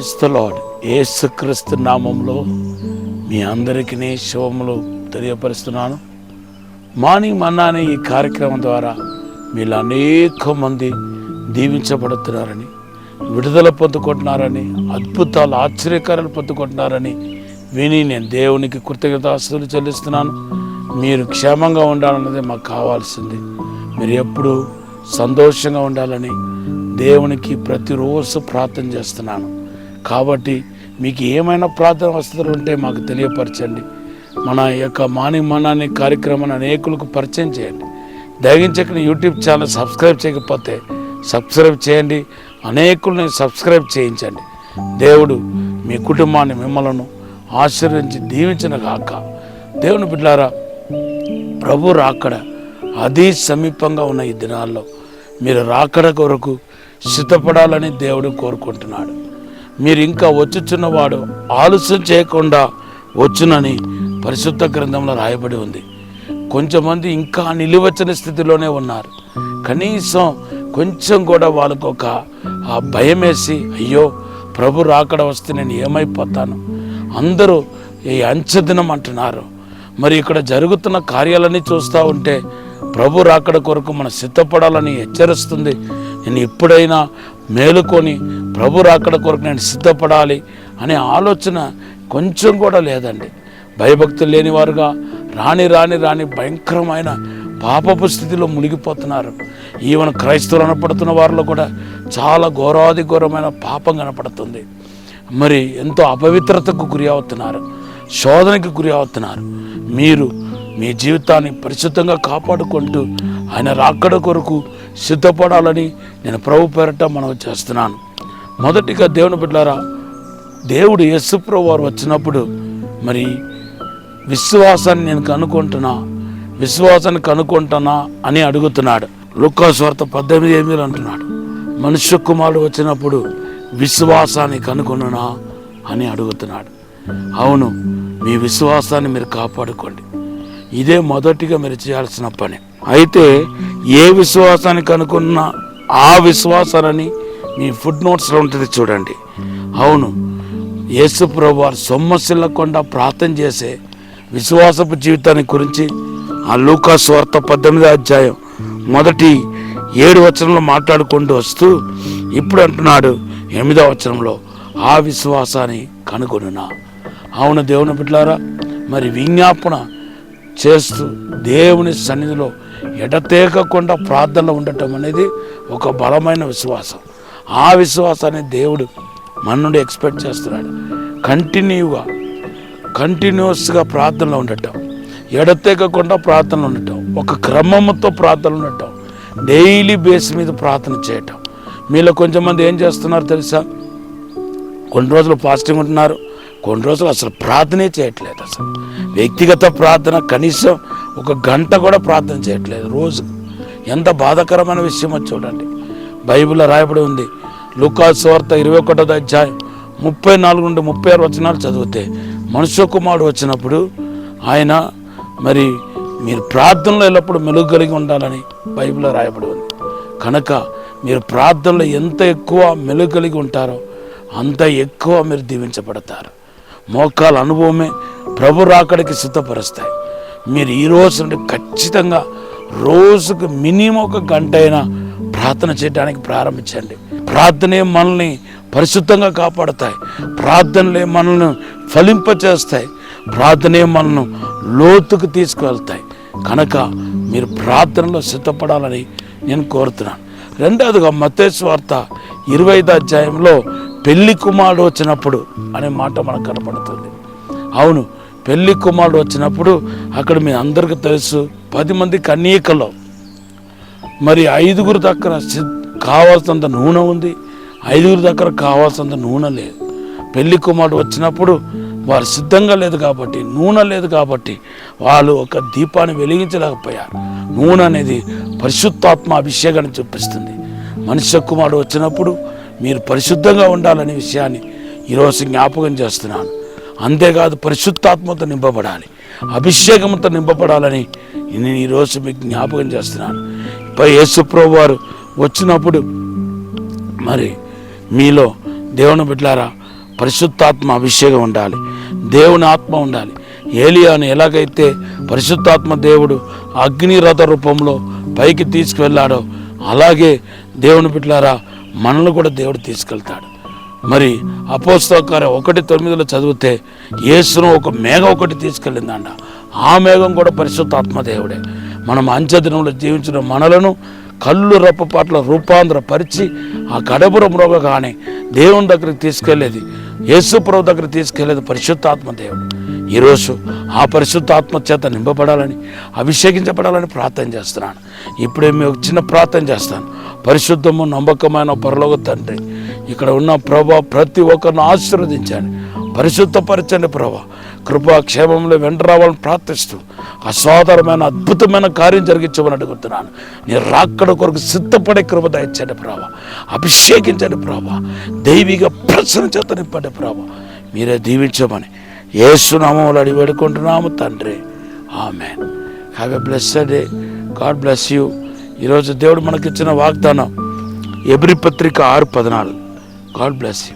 Praise the lord. యేసుక్రీస్తు నామంలో మీ అందరికీ శుభములు తెలియపరుస్తున్నాను. మార్నింగ్ మన్నా అనే ఈ కార్యక్రమం ద్వారా మీరు అనేక మంది దీవించబడుతున్నారని, విడుదల పొందుకుంటున్నారని, అద్భుతాలు ఆశ్చర్యకారాలు పొందుకుంటున్నారని విని నేను దేవునికి కృతజ్ఞతాస్తుతులు చెల్లిస్తున్నాను. మీరు క్షేమంగా ఉండాలన్నది మాకు కావాల్సింది. మీరు ఎప్పుడు సంతోషంగా ఉండాలని దేవునికి ప్రతిరోజు ప్రార్థన చేస్తున్నాను. కాబట్టి మీకు ఏమైనా ప్రార్థన వసతులు ఉంటే మాకు తెలియపరచండి. మన యొక్క మార్నింగ్ మన్నా అనే కార్యక్రమాన్ని అనేకులకు పరిచయం చేయండి. దయచేసి యూట్యూబ్ ఛానల్ సబ్స్క్రైబ్ చేయకపోతే సబ్స్క్రైబ్ చేయండి, అనేకుల్ని సబ్స్క్రైబ్ చేయించండి. దేవుడు మీ కుటుంబాన్ని మిమ్మలను ఆశీర్వదించి దీవించిన గాక. దేవుని బిడ్డలారా, ప్రభు రాకడ అతి సమీపంగా ఉన్న ఈ దినాల్లో మీరు రాకడ కొరకు సిద్ధపడాలని దేవుడు కోరుకుంటున్నాడు. మీరు ఇంకా వచ్చుచున్నవాడు ఆలస్యం చేయకుండా వచ్చునని పరిశుద్ధ గ్రంథంలో రాయబడి ఉంది. కొంచెమంది ఇంకా నిలువచ్చని స్థితిలోనే ఉన్నారు. కనీసం కొంచెం కూడా వాళ్ళకు ఒక భయం వేసి, అయ్యో ప్రభు రాకడ వస్తే నేను ఏమైపోతాను, అందరూ ఈ అంచెదినం అంటున్నారు. మరి ఇక్కడ జరుగుతున్న కార్యాలన్నీ చూస్తూ ఉంటే ప్రభు రాకడ కొరకు మనం సిద్ధపడాలని హెచ్చరిస్తుంది. నేను ఎప్పుడైనా మేలుకొని ప్రభు రాకడ కొరకు నేను సిద్ధపడాలి అనే ఆలోచన కొంచెం కూడా లేదండి. భయభక్తులు లేనివారుగా రాని రాని రాని భయంకరమైన పాపపు స్థితిలో మునిగిపోతున్నారు. ఈవెన్ క్రైస్తవులు అనపడుతున్న వారిలో కూడా చాలా ఘోరాది ఘోరమైన పాపం కనపడుతుంది. మరి ఎంతో అపవిత్రతకు గురి అవుతున్నారు, శోధనకి గురి అవుతున్నారు. మీరు మీ జీవితాన్ని పరిశుద్ధంగా కాపాడుకుంటూ ఆయన రాకడ కొరకు సిద్ధపడాలని నేను ప్రభు పేరట మనవి చేస్తున్నాను. మొదటిగా దేవుని బిడ్డలారా, దేవుడు యేసు ప్రభు వారు వచ్చినప్పుడు మరి విశ్వాసాన్ని నేను కనుక్కుంటున్నా అని అడుగుతున్నాడు. లూకాసు వార్త 18:8 అంటున్నాడు, మనుష్య కుమారుడు వచ్చినప్పుడు విశ్వాసాన్ని కనుగొనునా అని అడుగుతున్నాడు. అవును, మీ విశ్వాసాన్ని మీరు కాపాడుకోండి. ఇదే మొదటిగా మీరు చేయాల్సిన పని. అయితే ఏ విశ్వాసాన్ని కనుక్కున్నా ఆ విశ్వాసాలని మీ ఫుడ్ నోట్స్లో ఉంటుంది చూడండి. అవును, యేసు ప్రభు వారు సొమ్మసిల్లకుండా ప్రార్థన చేసే విశ్వాసపు జీవితాన్ని గురించి ఆ లూకాసు వార్త 18 మొదటి 7 వచనంలో మాట్లాడుకుంటూ వస్తూ ఇప్పుడు అంటున్నాడు 8వ వచనంలో, ఆ విశ్వాసాన్ని కనుగొనునా. అవును దేవుని బిడ్డలారా, మరి విజ్ఞాపన చేస్తూ దేవుని సన్నిధిలో ఎడతెగకుండా ప్రార్థనలో ఉండటం అనేది ఒక బలమైన విశ్వాసం. ఆ విశ్వాసాన్ని దేవుడు మన నుండి ఎక్స్పెక్ట్ చేస్తున్నాడు. కంటిన్యూస్గా ప్రార్థనలో ఉండటం, ఎడతెగకుండా ప్రార్థనలో ఉండటం, ఒక క్రమంతో ప్రార్థనలు ఉండటం, డైలీ బేస్ మీద ప్రార్థన చేయటం. మీలో కొంచెంమంది ఏం చేస్తున్నారు తెలుసా? కొన్ని రోజులు ఫాస్టింగ్ ఉంటున్నారు, కొన్ని రోజులు అసలు ప్రార్థనే చేయట్లేదు. అసలు వ్యక్తిగత ప్రార్థన కనీసం 1 గంట కూడా ప్రార్థన చేయట్లేదు రోజు. ఎంత బాధాకరమైన విషయమో చూడండి. బైబిల్లో రాయబడి ఉంది, లూకాసు వార్త 21 34 నుండి 36 వచనాలు చదివితే, మనుష్య కుమారుడు వచ్చినప్పుడు ఆయన మరి మీరు ప్రార్థనలో ఎల్లప్పుడూ మెలుగు కలిగి ఉండాలని బైబిల్లో రాయబడి ఉంది. కనుక మీరు ప్రార్థనలో ఎంత ఎక్కువ మెలుగు కలిగి ఉంటారో అంత ఎక్కువ మీరు దీవించబడతారు. మోకాల అనుభవమే ప్రభు రాకడికి సిద్ధపరుస్తాయి. మీరు ఈ రోజు నుండి ఖచ్చితంగా రోజుకు మినిమం 1 గంట అయినా ప్రార్థన చేయడానికి ప్రారంభించండి. ప్రార్థనే మనల్ని పరిశుద్ధంగా కాపాడుతాయి. ప్రార్థనలే మనల్ని ఫలింపచేస్తాయి. ప్రార్థనే మనల్ని లోతుకు తీసుకువెళ్తాయి. కనుక మీరు ప్రార్థనలో సిద్ధపడాలని నేను కోరుతున్నాను. రెండవదిగా మత్తయి వార్త 25 పెళ్లి కుమారుడు వచ్చినప్పుడు అనే మాట మనకు కనపడుతుంది. అవును, పెళ్లి కుమారుడు వచ్చినప్పుడు అక్కడ మీ అందరికీ తెలుసు 10 మంది కన్యకలో మరి 5 దగ్గర కావాల్సినంత నూనె ఉంది, 5 దగ్గర కావాల్సినంత నూనె లేదు. పెళ్లి కుమారుడు వచ్చినప్పుడు వారు సిద్ధంగా లేదు కాబట్టి, నూనె లేదు కాబట్టి వాళ్ళు ఒక దీపాన్ని వెలిగించలేకపోయారు. నూనె అనేది పరిశుద్ధాత్మ అభిషేకాన్ని చూపిస్తుంది. మనుష్య కుమారుడు వచ్చినప్పుడు మీరు పరిశుద్ధంగా ఉండాలనే విషయాన్ని ఈరోజు జ్ఞాపకం చేస్తున్నాను. అంతేకాదు పరిశుద్ధాత్మతో నింపబడాలి, అభిషేకంతో నింపబడాలని నేను ఈరోజు మీకు జ్ఞాపకం చేస్తున్నాను. యేసు ప్రభువు వారు వచ్చినప్పుడు మరి మీలో దేవుని బిడ్డలారా పరిశుద్ధాత్మ అభిషేకం ఉండాలి, దేవుని ఆత్మ ఉండాలి. ఏలియాను ఎలాగైతే పరిశుద్ధాత్మ దేవుడు అగ్నిరథ రూపంలో పైకి తీసుకువెళ్ళాడో అలాగే దేవుని బిడ్డలారా మనల్ని కూడా దేవుడు తీసుకెళ్తాడు. మరి అపోస్తల కార్యం 1:9 చదివితే యేసును ఒక మేఘం ఒకటి తీసుకెళ్ళిందంట. ఆ మేఘం కూడా పరిశుద్ధాత్మ దేవుడే. మనం అంచెదినంలో జీవించిన మనలను కళ్ళు రెప్పపాట్ల రూపాంతరపరిచి ఆ కడపురంలో కానీ దేవుని దగ్గరికి తీసుకెళ్ళేది, యేసు ప్రభు దగ్గరికి తీసుకెళ్ళేది పరిశుద్ధాత్మ దేవుడు. ఈరోజు ఆ పరిశుద్ధాత్మ చేత నింపబడాలని, అభిషేకించబడాలని ప్రార్థన చేస్తున్నాను. ఇప్పుడే మీకు చిన్న ప్రార్థన చేస్తాను. పరిశుద్ధము నమ్మకమైన పరలోక తండ్రి, ఇక్కడ ఉన్న ప్రభా ప్రతి ఒక్కరిని ఆశీర్వదించండి, పరిశుద్ధపరచండి ప్రభా. కృపా క్షేమంలో వెంట రావాలని ప్రార్థిస్తూ అసాధారణమైన అద్భుతమైన కార్యం జరిగించమని అడుగుతున్నాను. నీ రాకడ కొరకు సిద్ధపడే కృప దయచండి ప్రభా. అభిషేకించండి ప్రభా. దైవిక ప్రసన్న చేత నింపండి ప్రభా. మీరే దీవించమని యేసు నామములో అడిగి వేడుకుంటున్నాము తండ్రి. Amen. Have a blessed day. God bless you. ఈరోజు దేవుడు మనకిచ్చిన వాగ్దానం హెబ్రీ పత్రిక 6:14. God bless you.